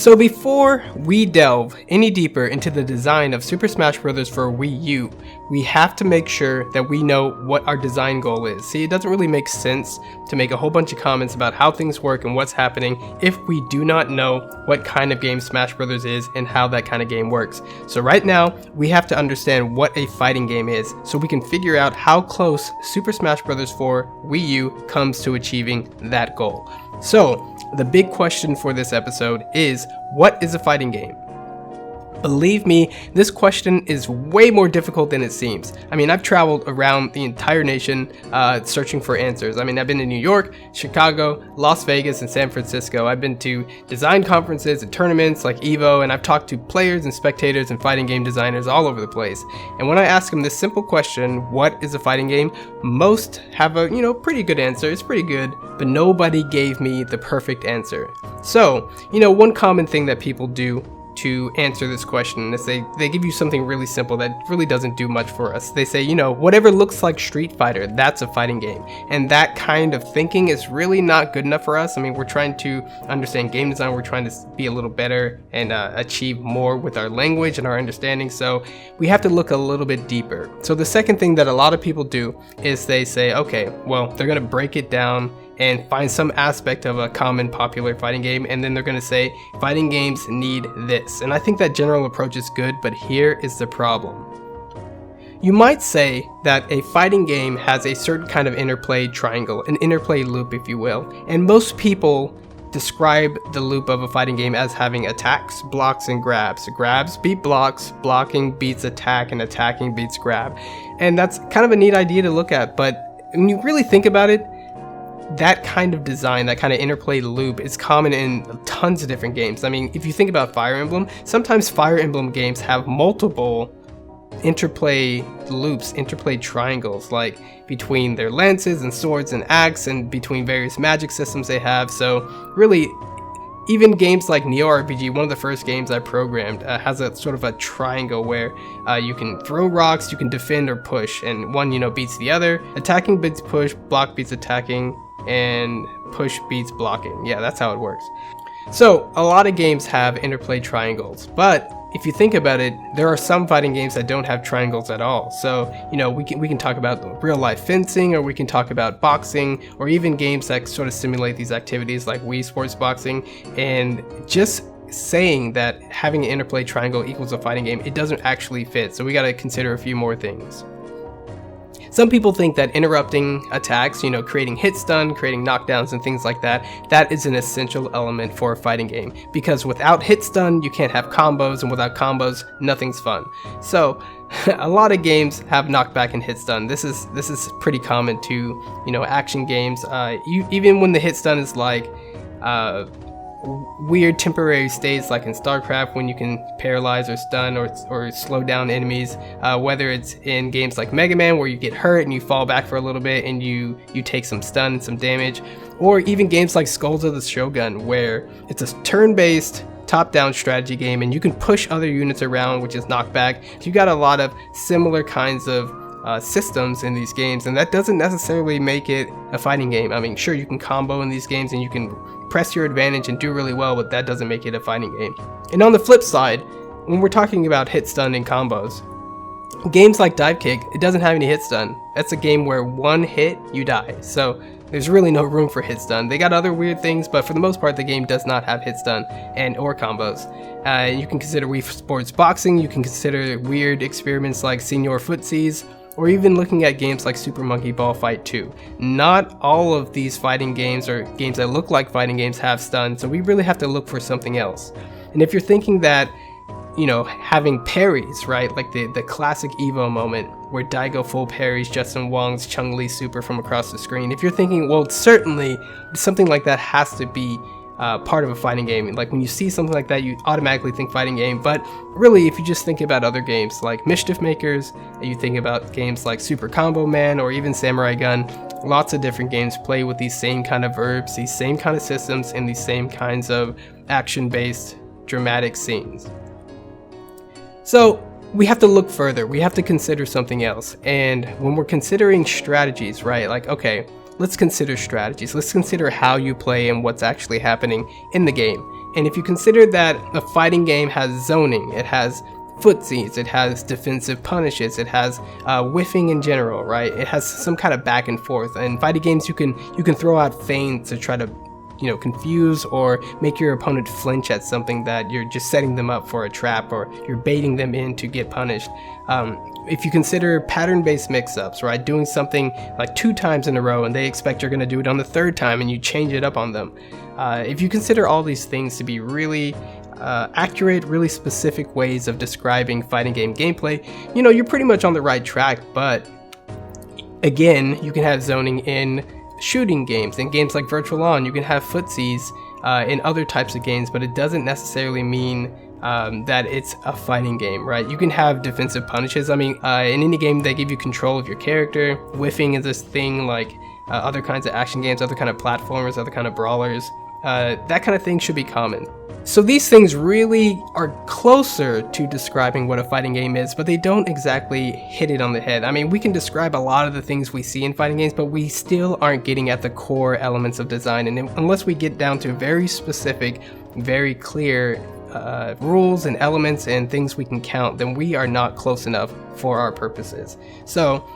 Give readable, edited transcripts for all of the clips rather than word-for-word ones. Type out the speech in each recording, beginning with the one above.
So before we delve any deeper into the design of Super Smash Bros. For Wii U, we have to make sure that we know what our design goal is. See, it doesn't really make sense to make a whole bunch of comments about how things work and what's happening if we do not know what kind of game Smash Bros. Is and how that kind of game works. So right now, we have to understand what a fighting game is so we can figure out how close Super Smash Bros. For Wii U comes to achieving that goal. So, the big question for this episode is, what is a fighting game? Believe me, this question is way more difficult than it seems. I mean, I've traveled around the entire nation searching for answers. I mean, I've been to New York, Chicago, Las Vegas, and San Francisco. I've been to design conferences and tournaments like EVO, and I've talked to players and spectators and fighting game designers all over the place. And when I ask them this simple question, what is a fighting game? Most have a, pretty good answer. It's pretty good, but nobody gave me the perfect answer. So, one common thing that people do to answer this question is they give you something really simple that really doesn't do much for us. They say, whatever looks like Street Fighter, that's a fighting game. And that kind of thinking is really not good enough for us. I mean, we're trying to understand game design, we're trying to be a little better and achieve more with our language and our understanding, so we have to look a little bit deeper. So the second thing that a lot of people do is they say, okay, well, they're gonna break it down and find some aspect of a common popular fighting game, and then they're going to say fighting games need this. And I think that general approach is good, but here is the problem. You might say that a fighting game has a certain kind of interplay triangle, an interplay loop if you will, and most people describe the loop of a fighting game as having attacks, blocks, and grabs. Grabs beat blocks, blocking beats attack, and attacking beats grab. And that's kind of a neat idea to look at, but when you really think about it, that kind of design, that kind of interplay loop is common in tons of different games. I mean, if you think about Fire Emblem, sometimes Fire Emblem games have multiple interplay loops, interplay triangles, like between their lances and swords and axe and between various magic systems they have. So really, even games like Neo RPG, one of the first games I programmed, has a sort of a triangle where you can throw rocks, you can defend or push, and one, beats the other. Attacking beats push, block beats attacking, and push beats blocking. Yeah, that's how it works. So a lot of games have interplay triangles, but if you think about it, there are some fighting games that don't have triangles at all. So, we can talk about real life fencing, or we can talk about boxing, or even games that sort of simulate these activities like Wii Sports Boxing. And just saying that having an interplay triangle equals a fighting game, it doesn't actually fit. So we got to consider a few more things. Some people think that interrupting attacks, creating hit stun, creating knockdowns and things like that, that is an essential element for a fighting game. Because without hit stun, you can't have combos, and without combos, nothing's fun. So a lot of games have knockback and hit stun. This is pretty common to, action games. Even when the hit stun is like weird temporary states, like in StarCraft when you can paralyze or stun or slow down enemies, whether it's in games like Mega Man where you get hurt and you fall back for a little bit and you take some stun and some damage, or even games like Skulls of the Shogun where it's a turn-based top-down strategy game and you can push other units around, which is knockback. So you got a lot of similar kinds of systems in these games, and that doesn't necessarily make it a fighting game. I mean, sure, you can combo in these games and you can press your advantage and do really well, but that doesn't make it a fighting game. And on the flip side, when we're talking about hit stun and combos, games like Dive Kick, it doesn't have any hit stun. That's a game where one hit, you die. So there's really no room for hit stun. They got other weird things, but for the most part, the game does not have hit stun or combos. You can consider Wii Sports Boxing, you can consider weird experiments like Senior Footsies, or even looking at games like Super Monkey Ball Fight 2. Not all of these fighting games or games that look like fighting games have stun, so we really have to look for something else. And if you're thinking that, having parries, right, like the classic EVO moment where Daigo full parries Justin Wong's Chun-Li super from across the screen, if you're thinking, well, certainly something like that has to be part of a fighting game. Like when you see something like that, you automatically think fighting game. But really, if you just think about other games like Mischief Makers, you think about games like Super Combo Man or even Samurai Gun, lots of different games play with these same kind of verbs, these same kind of systems, and these same kinds of action-based dramatic scenes. So we have to look further. We have to consider something else. And when we're considering strategies, right, like, okay, let's consider strategies. Let's consider how you play and what's actually happening in the game. And if you consider that a fighting game has zoning, it has footsies, it has defensive punishes, it has whiffing in general, right? It has some kind of back and forth. And fighting games, you can throw out feints to try to confuse or make your opponent flinch at something that you're just setting them up for a trap, or you're baiting them in to get punished. If you consider pattern-based mix-ups, right, doing something like 2 times in a row and they expect you're going to do it on the 3rd time and you change it up on them. If you consider all these things to be really accurate, really specific ways of describing fighting game gameplay, you're pretty much on the right track. But again, you can have zoning in shooting games. In games like Virtual On, you can have footsies in other types of games, but it doesn't necessarily mean that it's a fighting game, right? You can have defensive punishes. I mean, in any game, they give you control of your character. Whiffing is this thing like other kinds of action games, other kind of platformers, other kind of brawlers. That kind of thing should be common. So these things really are closer to describing what a fighting game is, but they don't exactly hit it on the head. I mean, we can describe a lot of the things we see in fighting games, but we still aren't getting at the core elements of design. And unless we get down to very specific, very clear rules and elements and things we can count, then we are not close enough for our purposes. So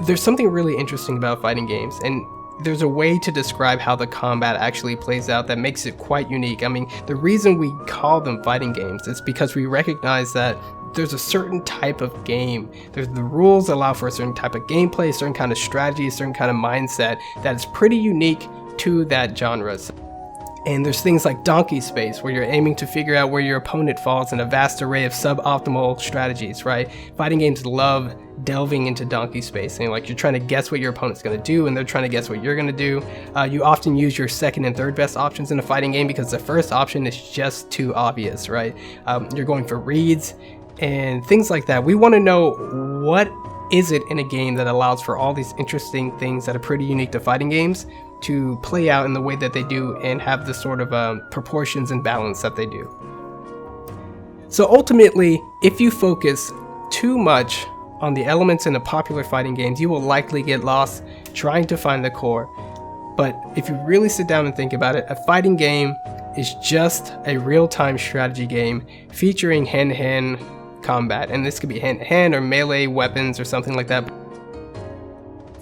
there's something really interesting about fighting games, and there's a way to describe how the combat actually plays out that makes it quite unique. I mean, the reason we call them fighting games is because we recognize that there's a certain type of game. The rules allow for a certain type of gameplay, a certain kind of strategy, a certain kind of mindset that is pretty unique to that genre. And there's things like donkey space, where you're aiming to figure out where your opponent falls in a vast array of suboptimal strategies, right? Fighting games love delving into donkey space, and like you're trying to guess what your opponent's going to do, and they're trying to guess what you're going to do. You often use your second and third best options in a fighting game because the first option is just too obvious, right? You're going for reads and things like that. We want to know what is it in a game that allows for all these interesting things that are pretty unique to fighting games to play out in the way that they do and have the sort of proportions and balance that they do. So ultimately, if you focus too much on the elements in the popular fighting games, you will likely get lost trying to find the core. But if you really sit down and think about it, a fighting game is just a real-time strategy game featuring hand-to-hand combat, and this could be hand-to-hand or melee weapons or something like that.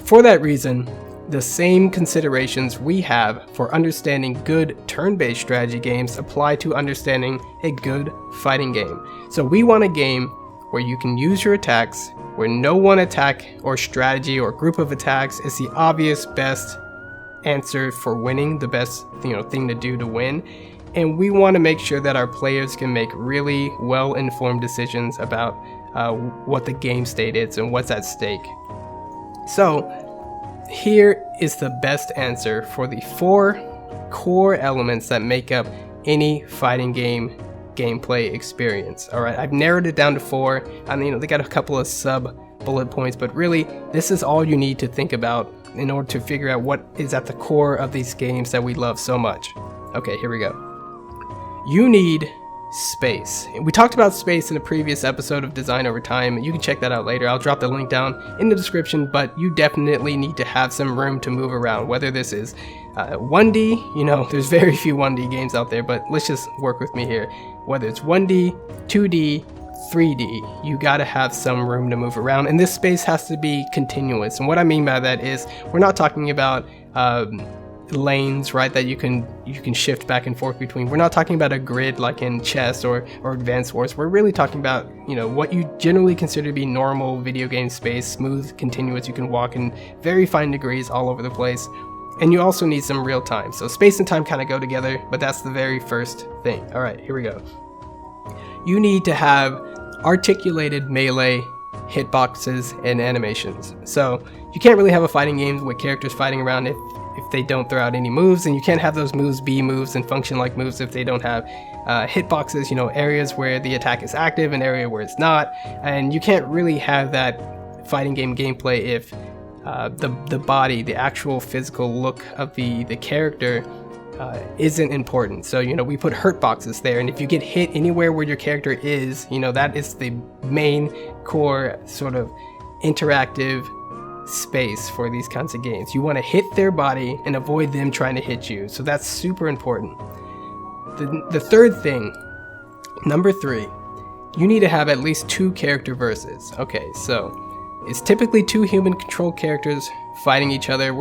For that reason, the same considerations we have for understanding good turn-based strategy games apply to understanding a good fighting game. So we want a game where you can use your attacks, where no one attack or strategy or group of attacks is the obvious best answer for winning, the best thing to do to win. And we want to make sure that our players can make really well-informed decisions about what the game state is and what's at stake. So here is the best answer for the 4 core elements that make up any fighting game gameplay experience. All right, I've narrowed it down to 4. I mean, they got a couple of sub bullet points, but really this is all you need to think about in order to figure out what is at the core of these games that we love so much. Okay, here we go. You need space. We talked about space in a previous episode of Design Over Time. You can check that out later. I'll drop the link down in the description, but you definitely need to have some room to move around, whether this is 1D, there's very few 1D games out there, but let's just work with me here. Whether it's 1D, 2D, 3D, you gotta have some room to move around, and this space has to be continuous. And what I mean by that is, we're not talking about lanes, right, that you can shift back and forth between. We're not talking about a grid like in chess or Advance Wars. We're really talking about what you generally consider to be normal video game space, smooth, continuous. You can walk in very fine degrees all over the place, and you also need some real time. So space and time kind of go together, but that's the very first thing. All right, here we go. You need to have articulated melee hitboxes and animations. So you can't really have a fighting game with characters fighting around if they don't throw out any moves, and you can't have those moves be moves and function like moves if they don't have hitboxes, areas where the attack is active and area where it's not. And you can't really have that fighting game gameplay if the body, the actual physical look of the character isn't important. So we put hurt boxes there, and if you get hit anywhere where your character is, that is the main core sort of interactive space for these kinds of games. You want to hit their body and avoid them trying to hit you, so that's super important. The third thing, number 3, you need to have at least 2 character verses. Okay, so it's typically 2 human controlled characters fighting each other.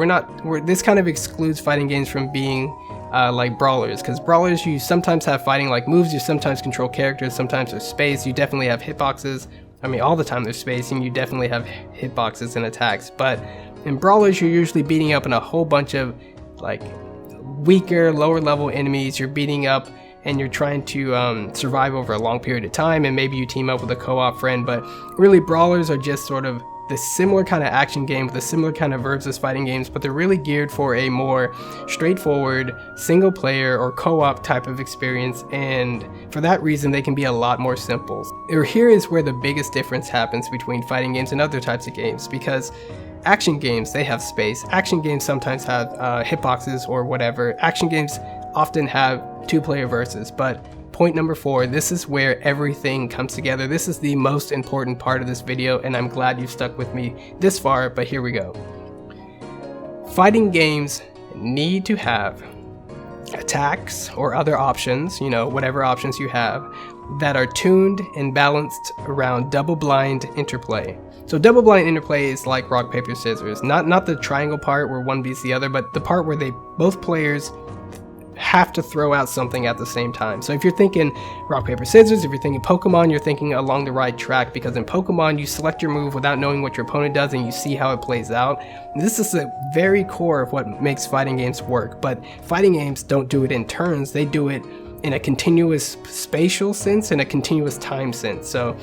This kind of excludes fighting games from being like brawlers, because brawlers, you sometimes have fighting like moves, you sometimes control characters, sometimes there's space, you definitely have hitboxes. I mean, all the time there's space, and you definitely have hitboxes and attacks. But in brawlers, you're usually beating up on a whole bunch of like weaker, lower level enemies. You're beating up and you're trying to survive over a long period of time, and maybe you team up with a co-op friend. But really, brawlers are just sort of the similar kind of action game with a similar kind of verbs as fighting games, but they're really geared for a more straightforward single player or co-op type of experience, and for that reason they can be a lot more simple. Here is where the biggest difference happens between fighting games and other types of games, because action games, they have space. Action games sometimes have hitboxes or whatever. Action games often have 2-player verses, but point number 4, this is where everything comes together. This is the most important part of this video, and I'm glad you stuck with me this far, but here we go. Fighting games need to have attacks or other options, whatever options you have, that are tuned and balanced around double-blind interplay. So double-blind interplay is like rock, paper, scissors. Not the triangle part where one beats the other, but the part where both players have to throw out something at the same time. So if you're thinking rock, paper, scissors, if you're thinking Pokemon, you're thinking along the right track, because in Pokemon you select your move without knowing what your opponent does and you see how it plays out. And this is the very core of what makes fighting games work, but fighting games don't do it in turns, they do it in a continuous spatial sense and a continuous time sense. So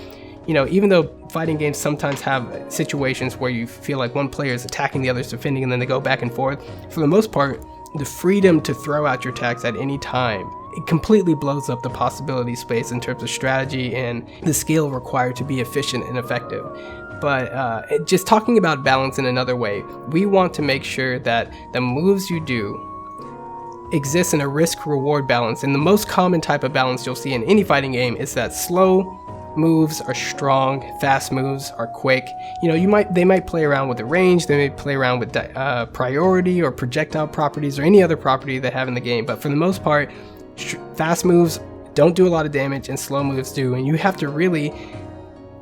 even though fighting games sometimes have situations where you feel like one player is attacking, the other's defending, and then they go back and forth, for the most part, the freedom to throw out your attacks at any time, it completely blows up the possibility space in terms of strategy and the skill required to be efficient and effective. But just talking about balance in another way, we want to make sure that the moves you do exist in a risk-reward balance. And the most common type of balance you'll see in any fighting game is that slow moves are strong, fast moves are quick. They might play around with the range, they may play around with priority or projectile properties or any other property they have in the game, but for the most part, fast moves don't do a lot of damage and slow moves do, and you have to really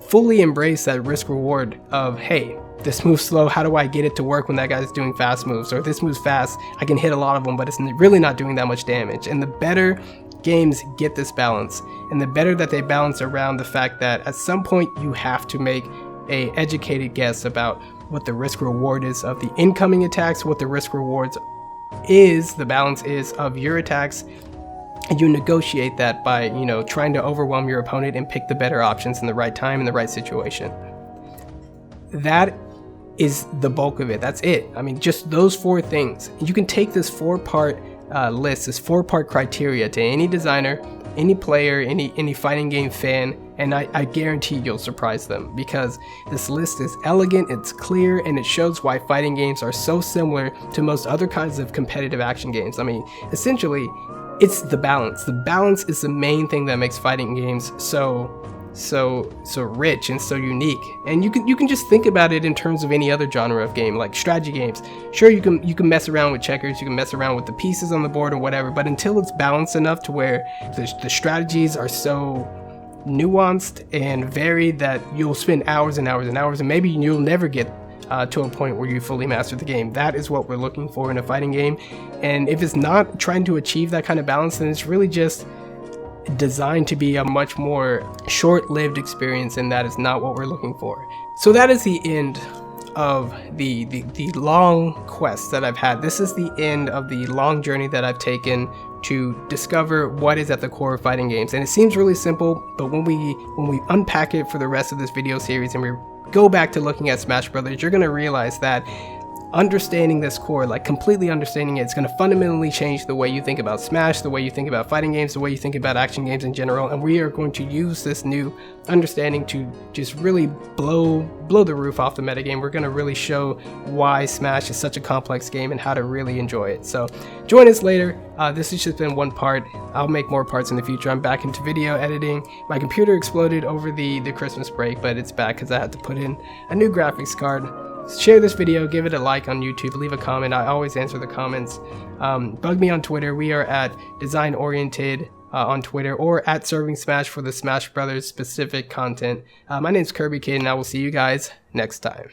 fully embrace that risk reward of, hey, this move's slow, how do I get it to work when that guy's doing fast moves? Or this move's fast, I can hit a lot of them, but it's really not doing that much damage. And the better games get this balance, and the better that they balance around the fact that at some point you have to make a educated guess about what the risk reward is of the incoming attacks, what the risk rewards is, the balance is of your attacks, and you negotiate that by trying to overwhelm your opponent and pick the better options in the right time in the right situation. That is the bulk of it. That's it. I mean, just those 4 things. You can take this 4-part list, this 4-part criteria to any designer, any player, any fighting game fan, and I guarantee you'll surprise them, because this list is elegant, it's clear, and it shows why fighting games are so similar to most other kinds of competitive action games. I mean, essentially, it's the balance. The balance is the main thing that makes fighting games so rich and so unique. And you can just think about it in terms of any other genre of game, like strategy games. Sure, you can mess around with checkers, you can mess around with the pieces on the board or whatever, but until it's balanced enough to where the strategies are so nuanced and varied that you'll spend hours and hours and hours, and maybe you'll never get to a point where you fully master the game. That is what we're looking for in a fighting game. And if it's not trying to achieve that kind of balance, then it's really just designed to be a much more short-lived experience, and that is not what we're looking for. So that is the end of the long quest that I've had. This is the end of the long journey that I've taken to discover what is at the core of fighting games. And it seems really simple, but when we unpack it for the rest of this video series and we go back to looking at Smash Brothers, you're going to realize that understanding this core, like completely understanding it, it's going to fundamentally change the way you think about Smash, the way you think about fighting games, the way you think about action games in general. And we are going to use this new understanding to just really blow the roof off the metagame. We're going to really show why Smash is such a complex game and how to really enjoy it. So join us later. This has just been one part. I'll make more parts in the future. I'm back into video editing. My computer exploded over the Christmas break, but it's back because I had to put in a new graphics card. Share this video, give it a like on YouTube, leave a comment. I always answer the comments. Bug me on Twitter. We are at Design Oriented on Twitter, or at Serving Smash for the Smash Brothers specific content. My name's Kirby Kid, and I will see you guys next time.